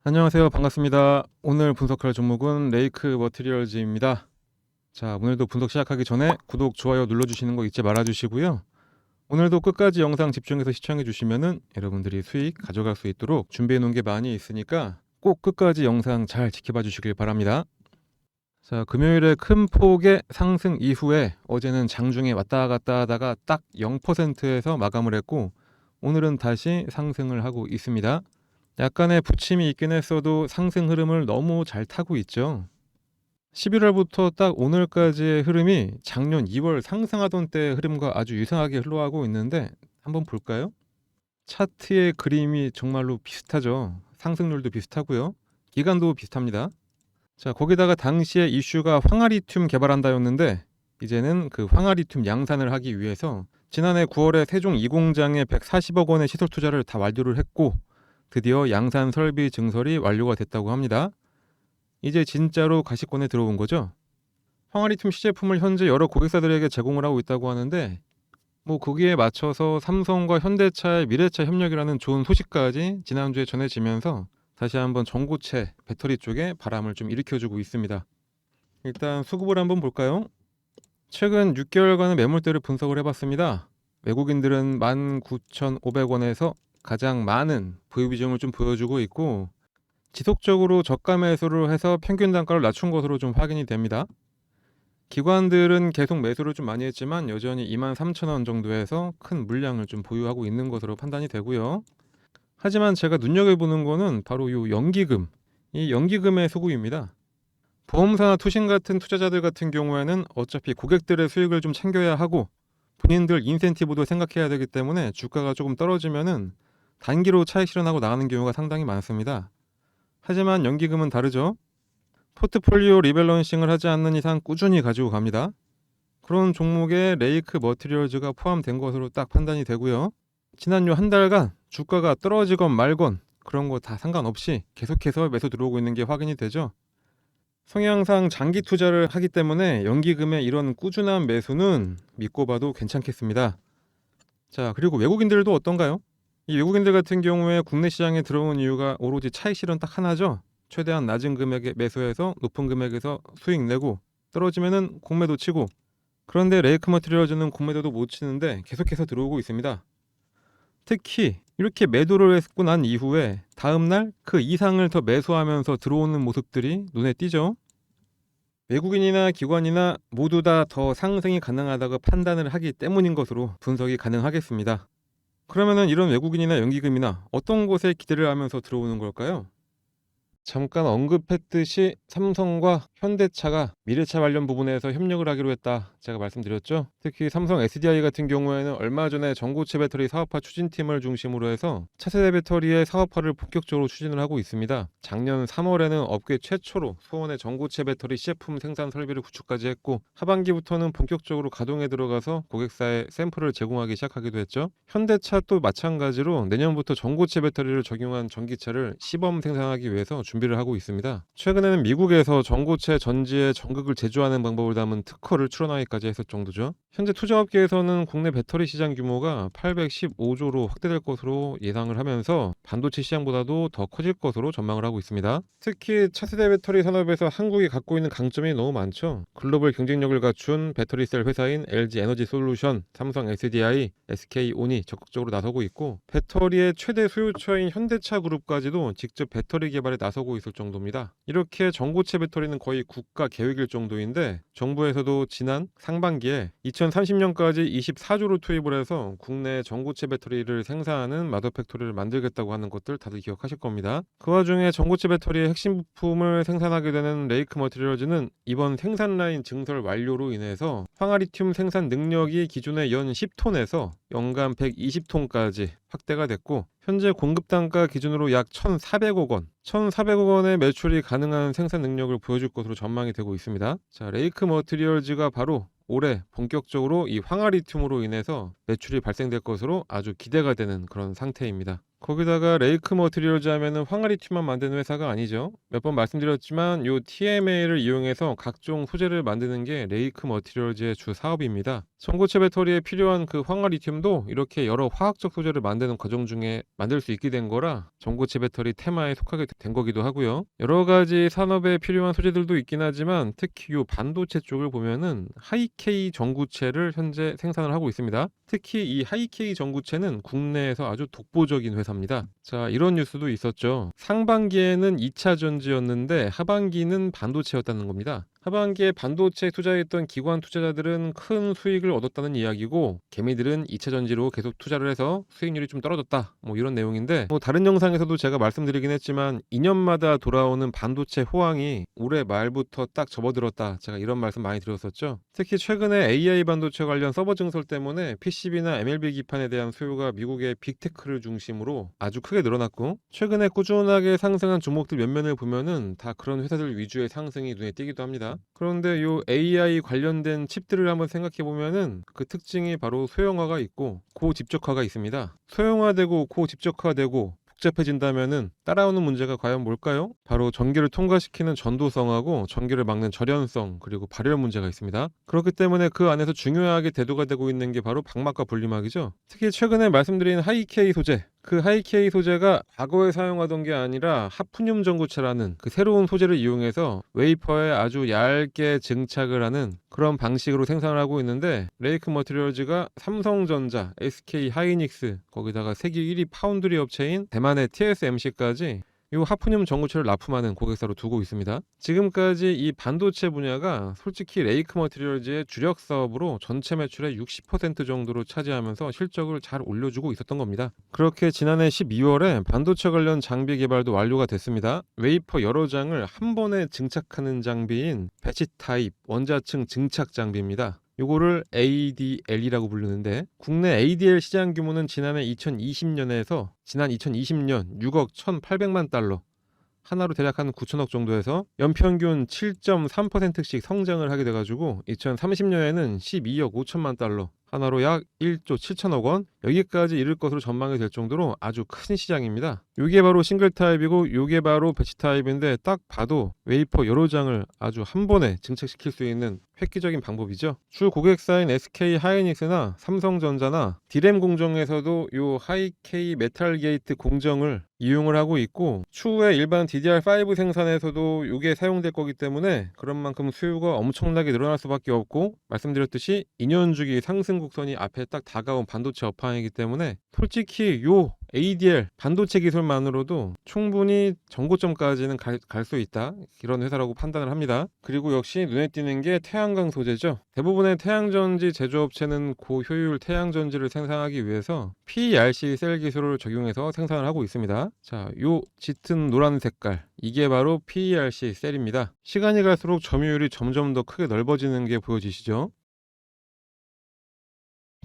안녕하세요. 반갑습니다. 오늘 분석할 종목은 레이크 머티리얼즈입니다. 자, 오늘도 분석 시작하기 전에 구독, 좋아요 눌러주시는 거 잊지 말아주시고요. 오늘도 끝까지 영상 집중해서 시청해 주시면은 여러분들이 수익 가져갈 수 있도록 준비해 놓은 게 많이 있으니까 꼭 끝까지 영상 잘 지켜봐 주시길 바랍니다. 자, 금요일에 큰 폭의 상승 이후에 어제는 장중에 왔다 갔다 하다가 딱 0%에서 마감을 했고 오늘은 다시 상승을 하고 있습니다. 약간의 부침이 있긴 했어도 상승 흐름을 너무 잘 타고 있죠. 11월부터 딱 오늘까지의 흐름이 작년 2월 상승하던 때의 흐름과 아주 유사하게 흘러가고 있는데 한번 볼까요? 차트의 그림이 정말로 비슷하죠. 상승률도 비슷하고요. 기간도 비슷합니다. 자, 거기다가 당시에 이슈가 황화리튬 개발한다였는데 이제는 그 황화리튬 양산을 하기 위해서 지난해 9월에 세종 2공장에 140억 원의 시설 투자를 다 완료를 했고 드디어 양산 설비 증설이 완료가 됐다고 합니다. 이제 진짜로 가시권에 들어온 거죠. 황화리튬 시제품을 현재 여러 고객사들에게 제공을 하고 있다고 하는데 뭐 거기에 맞춰서 삼성과 현대차의 미래차 협력이라는 좋은 소식까지 지난주에 전해지면서 다시 한번 전고체 배터리 쪽에 바람을 좀 일으켜주고 있습니다. 일단 수급을 한번 볼까요? 최근 6개월간의 매물대를 분석을 해봤습니다. 외국인들은 19,500원에서 가장 많은 보유 비중을 좀 보여주고 있고 지속적으로 저가 매수를 해서 평균 단가를 낮춘 것으로 좀 확인이 됩니다. 기관들은 계속 매수를 좀 많이 했지만 여전히 23,000원 정도에서 큰 물량을 좀 보유하고 있는 것으로 판단이 되고요. 하지만 제가 눈여겨보는 거는 바로 이 연기금, 이 연기금의 수급입니다. 보험사나 투신 같은 투자자들 같은 경우에는 어차피 고객들의 수익을 좀 챙겨야 하고 본인들 인센티브도 생각해야 되기 때문에 주가가 조금 떨어지면은 단기로 차익 실현하고 나가는 경우가 상당히 많습니다. 하지만 연기금은 다르죠. 포트폴리오 리밸런싱을 하지 않는 이상 꾸준히 가지고 갑니다. 그런 종목에 레이크 머티리얼즈가 포함된 것으로 딱 판단이 되고요. 지난 요 한 달간 주가가 떨어지건 말건 그런 거 다 상관없이 계속해서 매수 들어오고 있는 게 확인이 되죠. 성향상 장기 투자를 하기 때문에 연기금의 이런 꾸준한 매수는 믿고 봐도 괜찮겠습니다. 자, 그리고 외국인들도 어떤가요? 이 외국인들 같은 경우에 국내 시장에 들어온 이유가 오로지 차익 실현 딱 하나죠. 최대한 낮은 금액에 매수해서 높은 금액에서 수익 내고 떨어지면은 공매도 치고, 그런데 레이크 머티리얼즈는 공매도도 못 치는데 계속해서 들어오고 있습니다. 특히 이렇게 매도를 했고 난 이후에 다음날 그 이상을 더 매수하면서 들어오는 모습들이 눈에 띄죠. 외국인이나 기관이나 모두 다 더 상승이 가능하다고 판단을 하기 때문인 것으로 분석이 가능하겠습니다. 그러면은 이런 외국인이나 연기금이나 어떤 곳에 기대를 하면서 들어오는 걸까요? 잠깐 언급했듯이 삼성과 현대차가 미래차 관련 부분에서 협력을 하기로 했다, 제가 말씀드렸죠. 특히 삼성 SDI 같은 경우에는 얼마 전에 전고체 배터리 사업화 추진팀을 중심으로 해서 차세대 배터리의 사업화를 본격적으로 추진을 하고 있습니다. 작년 3월에는 업계 최초로 소원의 전고체 배터리 시제품 생산 설비를 구축까지 했고 하반기부터는 본격적으로 가동에 들어가서 고객사에 샘플을 제공하기 시작하기도 했죠. 현대차도 마찬가지로 내년부터 전고체 배터리를 적용한 전기차를 시범 생산하기 위해서 준비를 하고 있습니다. 최근에는 미국에서 전고체 전지에 전극을 제조하는 방법을 담은 특허를 출원하기까지 했을 정도죠. 현재 투자업계에서는 국내 배터리 시장 규모가 815조로 확대될 것으로 예상을 하면서 반도체 시장보다도 더 커질 것으로 전망을 하고 있습니다. 특히 차세대 배터리 산업에서 한국이 갖고 있는 강점이 너무 많죠. 글로벌 경쟁력을 갖춘 배터리셀 회사인 LG 에너지 솔루션, 삼성 SDI, SK온이 적극적으로 나서고 있고 배터리의 최대 수요처인 현대차 그룹까지도 직접 배터리 개발에 나서고 있을 정도입니다. 이렇게 전고체 배터리는 거의 국가 계획일 정도인데 정부에서도 지난 상반기에 2030년까지 24조를 투입을 해서 국내 전고체 배터리를 생산하는 마더 팩토리를 만들겠다고 하는 것들 다들 기억하실 겁니다. 그 와중에 전고체 배터리의 핵심 부품을 생산하게 되는 레이크 머티리얼즈는 이번 생산 라인 증설 완료로 인해서 황화리튬 생산 능력이 기존의 연 10톤에서 연간 120톤까지 확대가 됐고 현재 공급 단가 기준으로 약 1,400억 원, 1,400억 원의 매출이 가능한 생산 능력을 보여줄 것으로 전망이 되고 있습니다. 자, 레이크 머티리얼즈가 바로 올해 본격적으로 이 황화리튬으로 인해서 매출이 발생될 것으로 아주 기대가 되는 그런 상태입니다. 거기다가 레이크 머티리얼즈 하면은 황화리튬만 만드는 회사가 아니죠. 몇 번 말씀드렸지만 요 TMA를 이용해서 각종 소재를 만드는 게 레이크 머티리얼즈의 주 사업입니다. 전고체 배터리에 필요한 그 황화리튬도 이렇게 여러 화학적 소재를 만드는 과정 중에 만들 수 있게 된 거라 전고체 배터리 테마에 속하게 된 거기도 하고요. 여러 가지 산업에 필요한 소재들도 있긴 하지만 특히 요 반도체 쪽을 보면은 하이K 전구체를 현재 생산을 하고 있습니다. 특히 이 하이K 전구체는 국내에서 아주 독보적인 회사입니다. 자, 이런 뉴스도 있었죠. 상반기에는 2차 전지였는데 하반기는 반도체였다는 겁니다. 하반기에 반도체에 투자했던 기관 투자자들은 큰 수익을 얻었다는 이야기고, 개미들은 2차 전지로 계속 투자를 해서 수익률이 좀 떨어졌다, 뭐 이런 내용인데, 다른 영상에서도 제가 말씀드리긴 했지만 2년마다 돌아오는 반도체 호황이 올해 말부터 딱 접어들었다, 제가 이런 말씀 많이 드렸었죠. 특히 최근에 AI 반도체 관련 서버 증설 때문에 PCB나 MLB 기판에 대한 수요가 미국의 빅테크를 중심으로 아주 크게 늘어났고, 최근에 꾸준하게 상승한 종목들 몇 면을 보면은 다 그런 회사들 위주의 상승이 눈에 띄기도 합니다. 그런데 요 AI 관련된 칩들을 한번 생각해 보면은 그 특징이 바로 소형화가 있고 고집적화가 있습니다. 소형화되고 고집적화되고 복잡해진다면은 따라오는 문제가 과연 뭘까요? 바로 전기를 통과시키는 전도성하고 전기를 막는 절연성, 그리고 발열 문제가 있습니다. 그렇기 때문에 그 안에서 중요하게 대두가 되고 있는 게 바로 방막과 분리막이죠. 특히 최근에 말씀드린 하이K 소재, 그 하이K 소재가 과거에 사용하던 게 아니라 하프늄 전구체라는 그 새로운 소재를 이용해서 웨이퍼에 아주 얇게 증착을 하는 그런 방식으로 생산을 하고 있는데, 레이크 머티리얼즈가 삼성전자, SK 하이닉스, 거기다가 세계 1위 파운드리 업체인 대만의 TSMC까지 이 하프늄 전구체를 납품하는 고객사로 두고 있습니다. 지금까지 이 반도체 분야가 솔직히 레이크 머티리얼즈의 주력 사업으로 전체 매출의 60% 정도로 차지하면서 실적을 잘 올려주고 있었던 겁니다. 그렇게 지난해 12월에 반도체 관련 장비 개발도 완료가 됐습니다. 웨이퍼 여러 장을 한 번에 증착하는 장비인 배치 타입 원자층 증착 장비입니다. 요거를 ADL이라고 부르는데, 국내 ADL 시장 규모는 지난해 2020년에서 지난 2020년 6억 1,800만 달러, 하나로 대략 한 9천억 정도에서 연평균 7.3%씩 성장을 하게 돼가지고 2030년에는 12억 5천만 달러, 하나로 약 1조 7천억 원, 여기까지 이를 것으로 전망이 될 정도로 아주 큰 시장입니다. 이게 바로 싱글 타입이고 이게 바로 배치 타입인데, 딱 봐도 웨이퍼 여러 장을 아주 한 번에 증착시킬 수 있는 획기적인 방법이죠. 주 고객사인 SK 하이닉스나 삼성전자나 디램 공정에서도 이 하이K 메탈 게이트 공정을 이용을 하고 있고, 추후에 일반 DDR5 생산에서도 이게 사용될 거기 때문에 그런 만큼 수요가 엄청나게 늘어날 수밖에 없고, 말씀드렸듯이 2년 주기 상승 곡선이 앞에 딱 다가온 반도체 업황이기 때문에 솔직히 요 ADL 반도체 기술만으로도 충분히 전고점까지는 갈 수 있다, 이런 회사라고 판단을 합니다. 그리고 역시 눈에 띄는 게 태양광 소재죠. 대부분의 태양전지 제조업체는 고효율 태양전지를 생산하기 위해서 PERC 셀 기술을 적용해서 생산을 하고 있습니다. 자, 요 짙은 노란 색깔, 이게 바로 PERC 셀입니다. 시간이 갈수록 점유율이 점점 더 크게 넓어지는 게 보여지시죠?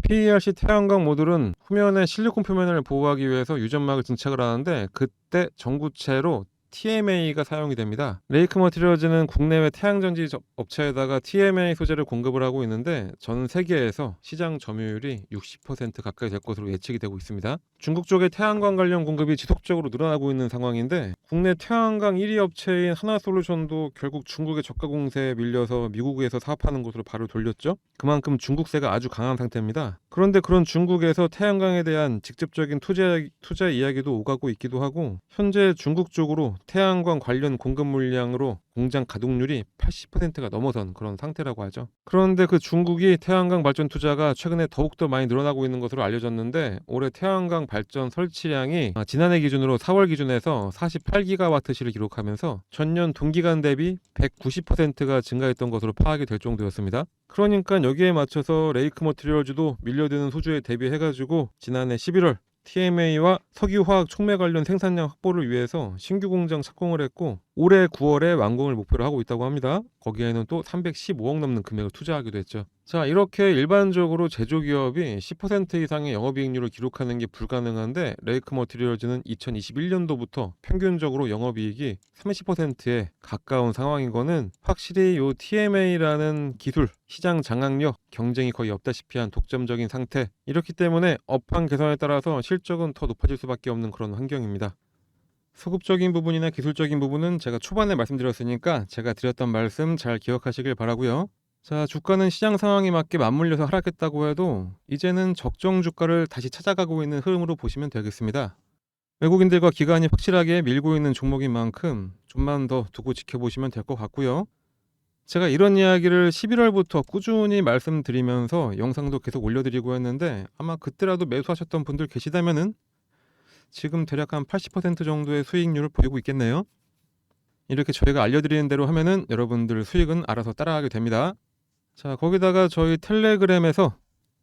PERC 태양광 모듈은 후면의 실리콘 표면을 보호하기 위해서 유점막을 증착을 하는데, 그때 전구체로 TMA가 사용이 됩니다. 레이크 머티리얼즈는 국내외 태양전지 업체에다가 TMA 소재를 공급을 하고 있는데, 전 세계에서 시장 점유율이 60% 가까이 될 것으로 예측이 되고 있습니다. 중국 쪽의 태양광 관련 공급이 지속적으로 늘어나고 있는 상황인데, 국내 태양광 1위 업체인 하나솔루션도 결국 중국의 저가 공세에 밀려서 미국에서 사업하는 곳으로 발을 돌렸죠. 그만큼 중국세가 아주 강한 상태입니다. 그런데 그런 중국에서 태양광에 대한 직접적인 투자 이야기도 오가고 있기도 하고, 현재 중국 쪽으로 태양광 관련 공급 물량으로 공장 가동률이 80%가 넘어선 그런 상태라고 하죠. 그런데 그 중국이 태양광 발전 투자가 최근에 더욱더 많이 늘어나고 있는 것으로 알려졌는데, 올해 태양광 발전 설치량이 지난해 기준으로 4월 기준에서 48기가와트시를 기록하면서 전년 동기간 대비 190%가 증가했던 것으로 파악이 될 정도였습니다. 그러니까 여기에 맞춰서 레이크 머티리얼즈도 밀려드는 소주에 대비해가지고 지난해 11월 TMA와 석유화학 촉매 관련 생산량 확보를 위해서 신규 공장 착공을 했고, 올해 9월에 완공을 목표로 하고 있다고 합니다. 거기에는 또 315억 넘는 금액을 투자하기도 했죠. 자, 이렇게 일반적으로 제조기업이 10% 이상의 영업이익률을 기록하는 게 불가능한데 레이크 머티리얼즈는 2021년도부터 평균적으로 영업이익이 30%에 가까운 상황인 거는 확실히 요 TMA라는 기술, 시장 장악력, 경쟁이 거의 없다시피 한 독점적인 상태, 이렇기 때문에 업황 개선에 따라서 실적은 더 높아질 수밖에 없는 그런 환경입니다. 소급적인 부분이나 기술적인 부분은 제가 초반에 말씀드렸으니까 제가 드렸던 말씀 잘 기억하시길 바라고요. 자, 주가는 시장 상황에 맞게 맞물려서 하락했다고 해도 이제는 적정 주가를 다시 찾아가고 있는 흐름으로 보시면 되겠습니다. 외국인들과 기관이 확실하게 밀고 있는 종목인 만큼 좀만 더 두고 지켜보시면 될 것 같고요. 제가 이런 이야기를 11월부터 꾸준히 말씀드리면서 영상도 계속 올려드리고 했는데 아마 그때라도 매수하셨던 분들 계시다면은 지금 대략 한 80% 정도의 수익률을 보이고 있겠네요. 이렇게 저희가 알려드리는 대로 하면은 여러분들 수익은 알아서 따라가게 됩니다. 자, 거기다가 저희 텔레그램에서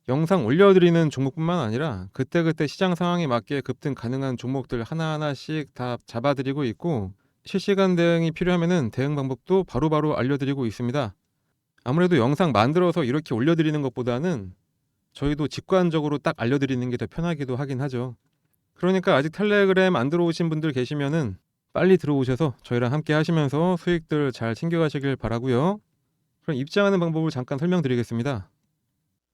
영상 올려드리는 종목뿐만 아니라 그때그때 시장 상황에 맞게 급등 가능한 종목들 하나하나씩 다 잡아드리고 있고, 실시간 대응이 필요하면은 대응 방법도 바로바로 알려드리고 있습니다. 아무래도 영상 만들어서 이렇게 올려드리는 것보다는 저희도 직관적으로 딱 알려드리는 게 더 편하기도 하긴 하죠. 그러니까 아직 텔레그램 안 들어오신 분들 계시면은 빨리 들어오셔서 저희랑 함께 하시면서 수익들 잘 챙겨가시길 바라고요. 그럼 입장하는 방법을 잠깐 설명드리겠습니다.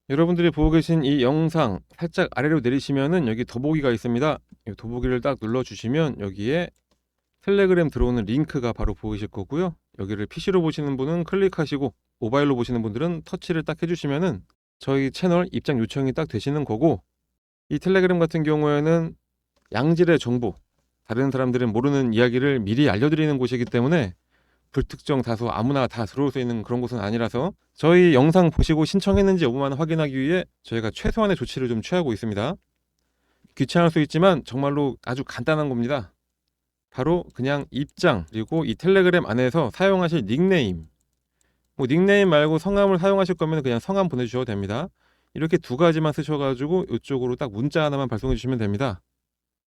여러분들이 보고 계신 이 영상 살짝 아래로 내리시면은 여기 더보기가 있습니다. 이 더보기를 딱 눌러주시면 여기에 텔레그램 들어오는 링크가 바로 보이실 거고요. 여기를 PC로 보시는 분은 클릭하시고 모바일로 보시는 분들은 터치를 딱 해주시면은 저희 채널 입장 요청이 딱 되시는 거고, 이 텔레그램 같은 경우에는 양질의 정보, 다른 사람들은 모르는 이야기를 미리 알려드리는 곳이기 때문에 불특정 다수 아무나 다 들어올 수 있는 그런 곳은 아니라서 저희 영상 보시고 신청했는지 여부만 확인하기 위해 저희가 최소한의 조치를 좀 취하고 있습니다. 귀찮을 수 있지만 정말로 아주 간단한 겁니다. 바로 그냥 입장, 그리고 이 텔레그램 안에서 사용하실 닉네임, 뭐 닉네임 말고 성함을 사용하실 거면 그냥 성함 보내주셔도 됩니다. 이렇게 두 가지만 쓰셔가지고 이쪽으로 딱 문자 하나만 발송해 주시면 됩니다.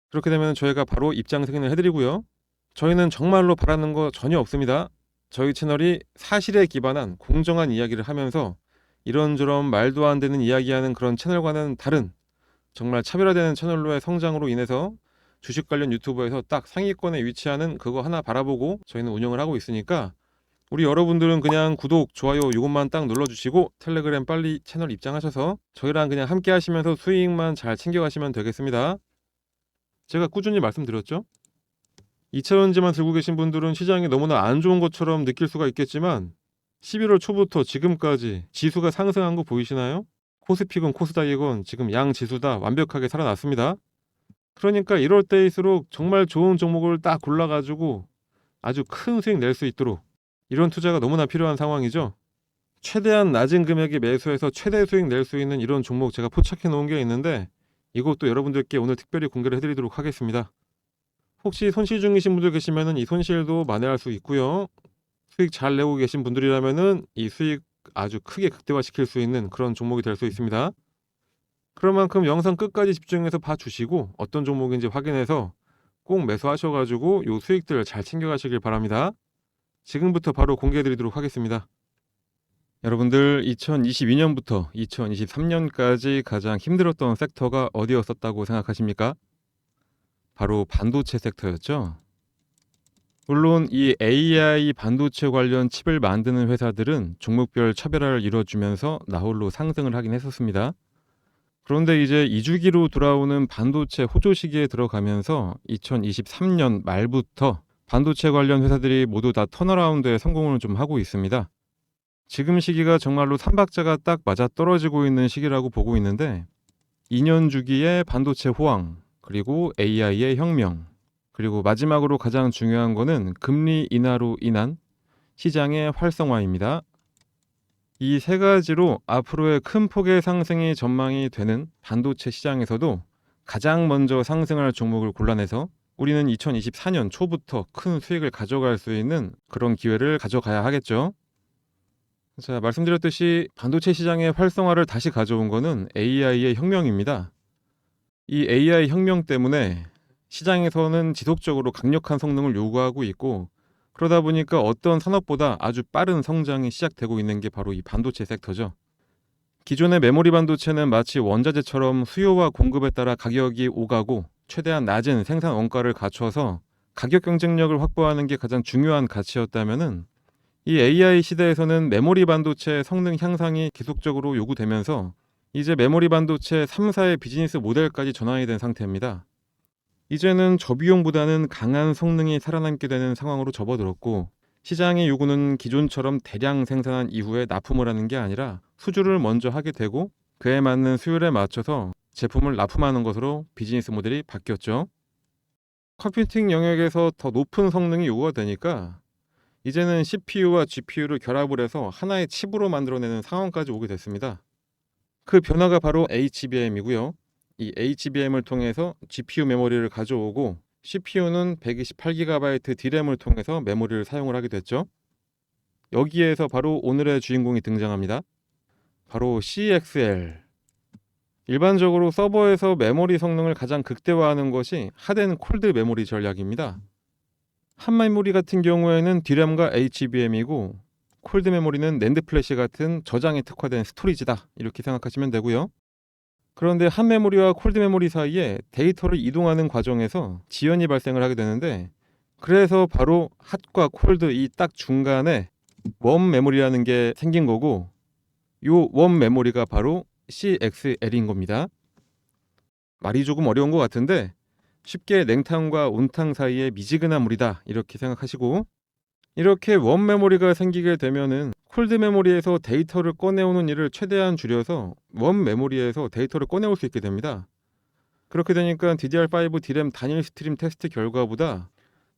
그렇게 되면 저희가 바로 입장 승인을 해드리고요. 저희는 정말로 바라는 거 전혀 없습니다. 저희 채널이 사실에 기반한 공정한 이야기를 하면서 이런저런 말도 안 되는 이야기하는 그런 채널과는 다른 정말 차별화되는 채널로의 성장으로 인해서 주식 관련 유튜버에서 딱 상위권에 위치하는 그거 하나 바라보고 저희는 운영을 하고 있으니까 우리 여러분들은 그냥 구독, 좋아요 이것만 딱 눌러주시고 텔레그램 빨리 채널 입장하셔서 저희랑 그냥 함께 하시면서 수익만 잘 챙겨가시면 되겠습니다. 제가 꾸준히 말씀드렸죠? 2차전지만 들고 계신 분들은 시장이 너무나 안 좋은 것처럼 느낄 수가 있겠지만 11월 초부터 지금까지 지수가 상승한 거 보이시나요? 코스피건 코스닥이건 지금 양 지수 다 완벽하게 살아났습니다. 그러니까 이럴 때일수록 정말 좋은 종목을 딱 골라가지고 아주 큰 수익 낼 수 있도록 이런 투자가 너무나 필요한 상황이죠. 최대한 낮은 금액에 매수해서 최대 수익 낼 수 있는 이런 종목 제가 포착해 놓은 게 있는데 이것도 여러분들께 오늘 특별히 공개를 해드리도록 하겠습니다. 혹시 손실 중이신 분들 계시면은 이 손실도 만회할 수 있고요. 수익 잘 내고 계신 분들이라면은 이 수익 아주 크게 극대화시킬 수 있는 그런 종목이 될 수 있습니다. 그럴 만큼 영상 끝까지 집중해서 봐주시고 어떤 종목인지 확인해서 꼭 매수하셔가지고 요 수익들 잘 챙겨가시길 바랍니다. 지금부터 바로 공개해드리도록 하겠습니다. 여러분들 2022년부터 2023년까지 가장 힘들었던 섹터가 어디였었다고 생각하십니까? 바로 반도체 섹터였죠. 물론 이 AI 반도체 관련 칩을 만드는 회사들은 종목별 차별화를 이뤄주면서 나홀로 상승을 하긴 했었습니다. 그런데 이제 2주기로 돌아오는 반도체 호조 시기에 들어가면서 2023년 말부터 반도체 관련 회사들이 모두 다 턴어라운드에 성공을 좀 하고 있습니다. 지금 시기가 정말로 삼박자가 딱 맞아 떨어지고 있는 시기라고 보고 있는데 2년 주기의 반도체 호황, 그리고 AI의 혁명, 그리고 마지막으로 가장 중요한 거는 금리 인하로 인한 시장의 활성화입니다. 이 세 가지로 앞으로의 큰 폭의 상승이 전망이 되는 반도체 시장에서도 가장 먼저 상승할 종목을 골라내서 우리는 2024년 초부터 큰 수익을 가져갈 수 있는 그런 기회를 가져가야 하겠죠. 자, 말씀드렸듯이 반도체 시장의 활성화를 다시 가져온 거는 AI의 혁명입니다. 이 AI 혁명 때문에 시장에서는 지속적으로 강력한 성능을 요구하고 있고, 그러다 보니까 어떤 산업보다 아주 빠른 성장이 시작되고 있는 게 바로 이 반도체 섹터죠. 기존의 메모리 반도체는 마치 원자재처럼 수요와 공급에 따라 가격이 오가고 최대한 낮은 생산 원가를 갖춰서 가격 경쟁력을 확보하는 게 가장 중요한 가치였다면은, 이 AI 시대에서는 메모리 반도체 성능 향상이 계속적으로 요구되면서 이제 메모리 반도체 3사의 비즈니스 모델까지 전환이 된 상태입니다. 이제는 저비용보다는 강한 성능이 살아남게 되는 상황으로 접어들었고, 시장의 요구는 기존처럼 대량 생산한 이후에 납품을 하는 게 아니라 수주를 먼저 하게 되고 그에 맞는 수율에 맞춰서 제품을 납품하는 것으로 비즈니스 모델이 바뀌었죠. 컴퓨팅 영역에서 더 높은 성능이 요구가 되니까 이제는 CPU와 GPU를 결합을 해서 하나의 칩으로 만들어내는 상황까지 오게 됐습니다. 그 변화가 바로 HBM이고요. 이 HBM을 통해서 GPU 메모리를 가져오고 CPU는 128GB D램을 통해서 메모리를 사용을 하게 됐죠. 여기에서 바로 오늘의 주인공이 등장합니다. 바로 CXL. 일반적으로 서버에서 메모리 성능을 가장 극대화하는 것이 핫앤 콜드 메모리 전략입니다. 핫 메모리 같은 경우에는 D램과 HBM이고, 콜드 메모리는 낸드 플래시 같은 저장에 특화된 스토리지다, 이렇게 생각하시면 되고요. 그런데 핫 메모리와 콜드 메모리 사이에 데이터를 이동하는 과정에서 지연이 발생을 하게 되는데, 그래서 바로 핫과 콜드 이 딱 중간에 웜 메모리라는 게 생긴 거고, 요 웜 메모리가 바로 CXL인 겁니다. 말이 조금 어려운 것 같은데 쉽게 냉탕과 온탕 사이에 미지근한 물이다, 이렇게 생각하시고, 이렇게 웜 메모리가 생기게 되면은 콜드 메모리에서 데이터를 꺼내오는 일을 최대한 줄여서 웜 메모리에서 데이터를 꺼내올 수 있게 됩니다. 그렇게 되니까 DDR5 D램 단일 스트림 테스트 결과보다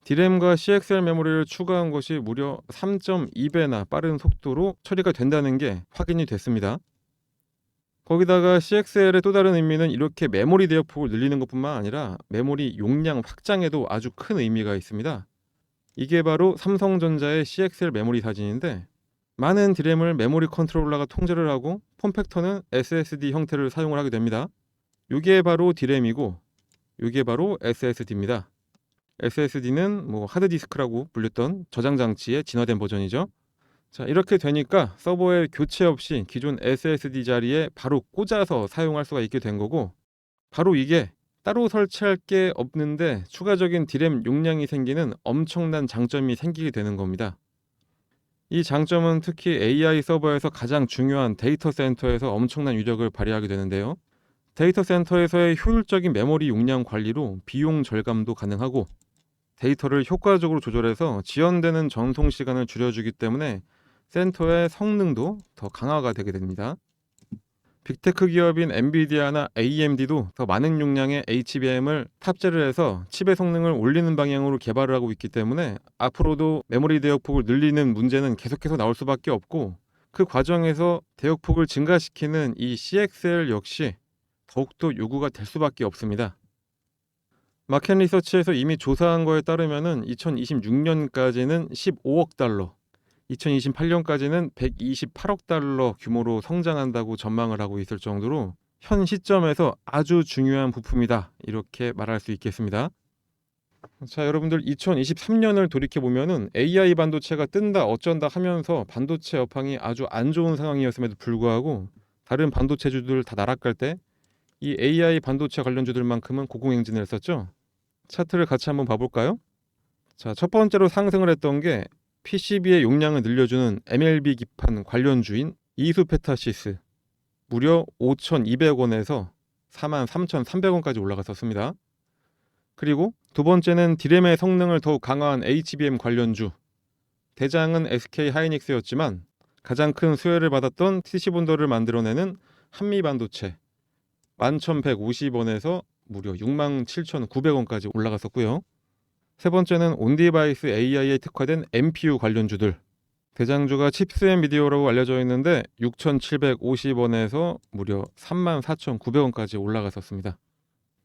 D램과 CXL 메모리를 추가한 것이 무려 3.2배나 빠른 속도로 처리가 된다는 게 확인이 됐습니다. 거기다가 CXL의 또 다른 의미는 이렇게 메모리 대역폭을 늘리는 것뿐만 아니라 메모리 용량 확장에도 아주 큰 의미가 있습니다. 이게 바로 삼성전자의 CXL 메모리 사진인데, 많은 D램을 메모리 컨트롤러가 통제를 하고 폼팩터는 SSD 형태를 사용을 하게 됩니다. 이게 바로 D램이고 이게 바로 SSD입니다. SSD는 하드디스크라고 불렸던 저장 장치의 진화된 버전이죠. 자, 이렇게 되니까 서버에 교체 없이 기존 SSD 자리에 바로 꽂아서 사용할 수가 있게 된 거고, 바로 이게 따로 설치할 게 없는데 추가적인 D램 용량이 생기는 엄청난 장점이 생기게 되는 겁니다. 이 장점은 특히 AI 서버에서 가장 중요한 데이터 센터에서 엄청난 위력을 발휘하게 되는데요. 데이터 센터에서의 효율적인 메모리 용량 관리로 비용 절감도 가능하고, 데이터를 효과적으로 조절해서 지연되는 전송 시간을 줄여주기 때문에 센터의 성능도 더 강화가 되게 됩니다. 빅테크 기업인 엔비디아나 AMD도 더 많은 용량의 HBM을 탑재를 해서 칩의 성능을 올리는 방향으로 개발을 하고 있기 때문에 앞으로도 메모리 대역폭을 늘리는 문제는 계속해서 나올 수밖에 없고, 그 과정에서 대역폭을 증가시키는 이 CXL 역시 더욱더 요구가 될 수밖에 없습니다. 마켓 리서치에서 이미 조사한 거에 따르면 2026년까지는 15억 달러, 2028년까지는 128억 달러 규모로 성장한다고 전망을 하고 있을 정도로 현 시점에서 아주 중요한 부품이다, 이렇게 말할 수 있겠습니다. 자, 여러분들 2023년을 돌이켜보면은 AI 반도체가 뜬다 어쩐다 하면서 반도체 업황이 아주 안 좋은 상황이었음에도 불구하고 다른 반도체주들 다 나락갈 때 이 AI 반도체 관련주들만큼은 고공행진을 했었죠. 차트를 같이 한번 봐볼까요? 자, 첫 번째로 상승을 했던 게 PCB의 용량을 늘려주는 MLB 기판 관련주인 이수페타시스, 무려 5,200원에서 43,300원까지 올라갔었습니다. 그리고 두 번째는 D램의 성능을 더욱 강화한 HBM 관련주, 대장은 SK 하이닉스였지만 가장 큰 수혜를 받았던 TC본더를 만들어내는 한미반도체, 11,150원에서 무려 67,900원까지 올라갔었고요. 세 번째는 온디바이스 AI에 특화된 MPU 관련주들, 대장주가 칩스앤미디어라고 알려져 있는데 6,750원에서 무려 34,900원까지 올라갔었습니다.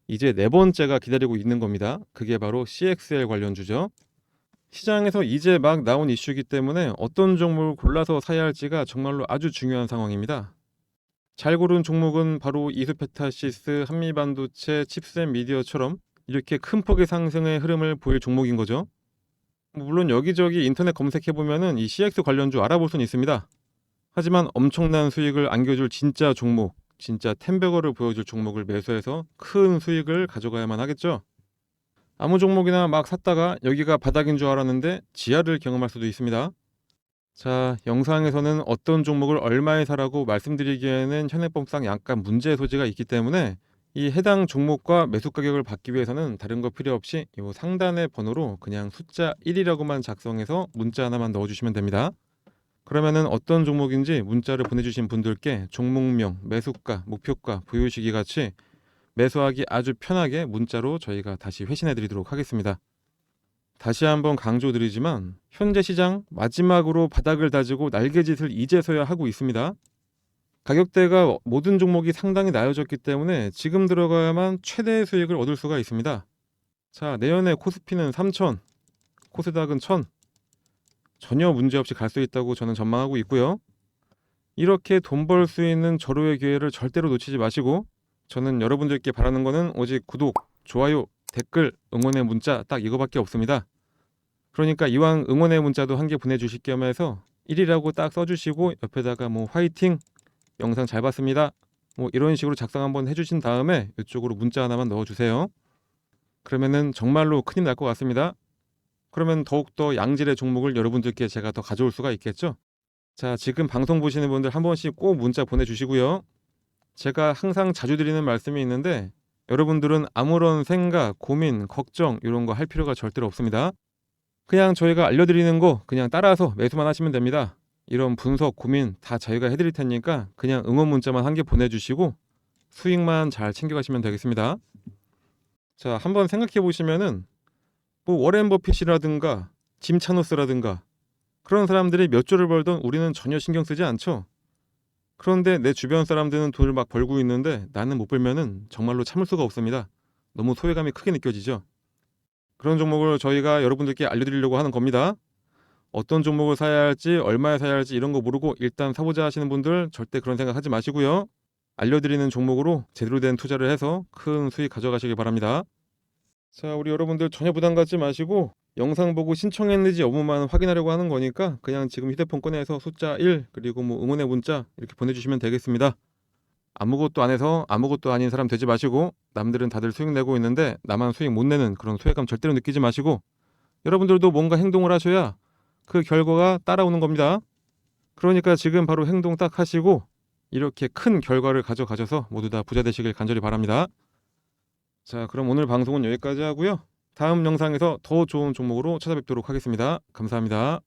이제 네 번째가 기다리고 있는 겁니다. 그게 바로 CXL 관련주죠. 시장에서 이제 막 나온 이슈이기 때문에 어떤 종목을 골라서 사야 할지가 정말로 아주 중요한 상황입니다. 잘 고른 종목은 바로 이수페타시스, 한미반도체, 칩스앤미디어처럼 이렇게 큰 폭의 상승의 흐름을 보일 종목인 거죠. 물론 여기저기 인터넷 검색해 보면은 이 CX 관련주 알아볼 수는 있습니다. 하지만 엄청난 수익을 안겨줄 진짜 종목, 진짜 템베거를 보여줄 종목을 매수해서 큰 수익을 가져가야만 하겠죠. 아무 종목이나 막 샀다가 여기가 바닥인 줄 알았는데 지하를 경험할 수도 있습니다. 자, 영상에서는 어떤 종목을 얼마에 사라고 말씀드리기에는 현행법상 약간 문제의 소지가 있기 때문에 이 해당 종목과 매수 가격을 받기 위해서는 다른 거 필요 없이 이 상단의 번호로 그냥 숫자 1이라고만 작성해서 문자 하나만 넣어주시면 됩니다. 그러면은 어떤 종목인지 문자를 보내주신 분들께 종목명, 매수가, 목표가, 보유시기 같이 매수하기 아주 편하게 문자로 저희가 다시 회신해 드리도록 하겠습니다. 다시 한번 강조드리지만 현재 시장 마지막으로 바닥을 다지고 날개짓을 이제서야 하고 있습니다. 가격대가 모든 종목이 상당히 나아졌기 때문에 지금 들어가야만 최대의 수익을 얻을 수가 있습니다. 자, 내년에 코스피는 3,000, 코스닥은 1,000 전혀 문제없이 갈 수 있다고 저는 전망하고 있고요. 이렇게 돈 벌 수 있는 절호의 기회를 절대로 놓치지 마시고 저는 여러분들께 바라는 거는 오직 구독, 좋아요, 댓글, 응원의 문자 딱 이거밖에 없습니다. 그러니까 이왕 응원의 문자도 한 개 보내주실 겸해서 1이라고 딱 써주시고 옆에다가 뭐 화이팅, 영상 잘 봤습니다, 뭐 이런 식으로 작성 한번 해주신 다음에 이쪽으로 문자 하나만 넣어주세요. 그러면은 정말로 큰일 날 것 같습니다. 그러면 더욱더 양질의 종목을 여러분들께 제가 더 가져올 수가 있겠죠. 자, 지금 방송 보시는 분들 한 번씩 꼭 문자 보내주시고요. 제가 항상 자주 드리는 말씀이 있는데 여러분들은 아무런 생각, 고민, 걱정 이런 거 할 필요가 절대로 없습니다. 그냥 저희가 알려드리는 거 그냥 따라서 매수만 하시면 됩니다. 이런 분석, 고민 다 저희가 해드릴 테니까 그냥 응원 문자만 한 개 보내주시고 수익만 잘 챙겨가시면 되겠습니다. 자, 한번 생각해 보시면은 뭐 워렌 버핏이라든가 짐 차노스라든가 그런 사람들이 몇 조를 벌던 우리는 전혀 신경 쓰지 않죠. 그런데 내 주변 사람들은 돈을 막 벌고 있는데 나는 못 벌면은 정말로 참을 수가 없습니다. 너무 소외감이 크게 느껴지죠. 그런 종목을 저희가 여러분들께 알려드리려고 하는 겁니다. 어떤 종목을 사야 할지, 얼마에 사야 할지 이런 거 모르고 일단 사보자 하시는 분들 절대 그런 생각 하지 마시고요. 알려드리는 종목으로 제대로 된 투자를 해서 큰 수익 가져가시길 바랍니다. 자, 우리 여러분들 전혀 부담 갖지 마시고 영상 보고 신청했는지 여부만 확인하려고 하는 거니까 그냥 지금 휴대폰 꺼내서 숫자 1 그리고 뭐 응원의 문자 이렇게 보내주시면 되겠습니다. 아무것도 안 해서 아무것도 아닌 사람 되지 마시고 남들은 다들 수익 내고 있는데 나만 수익 못 내는 그런 소외감 절대로 느끼지 마시고 여러분들도 뭔가 행동을 하셔야 그 결과가 따라오는 겁니다. 그러니까 지금 바로 행동 딱 하시고 이렇게 큰 결과를 가져가셔서 모두 다 부자 되시길 간절히 바랍니다. 자, 그럼 오늘 방송은 여기까지 하고요. 다음 영상에서 더 좋은 종목으로 찾아뵙도록 하겠습니다. 감사합니다.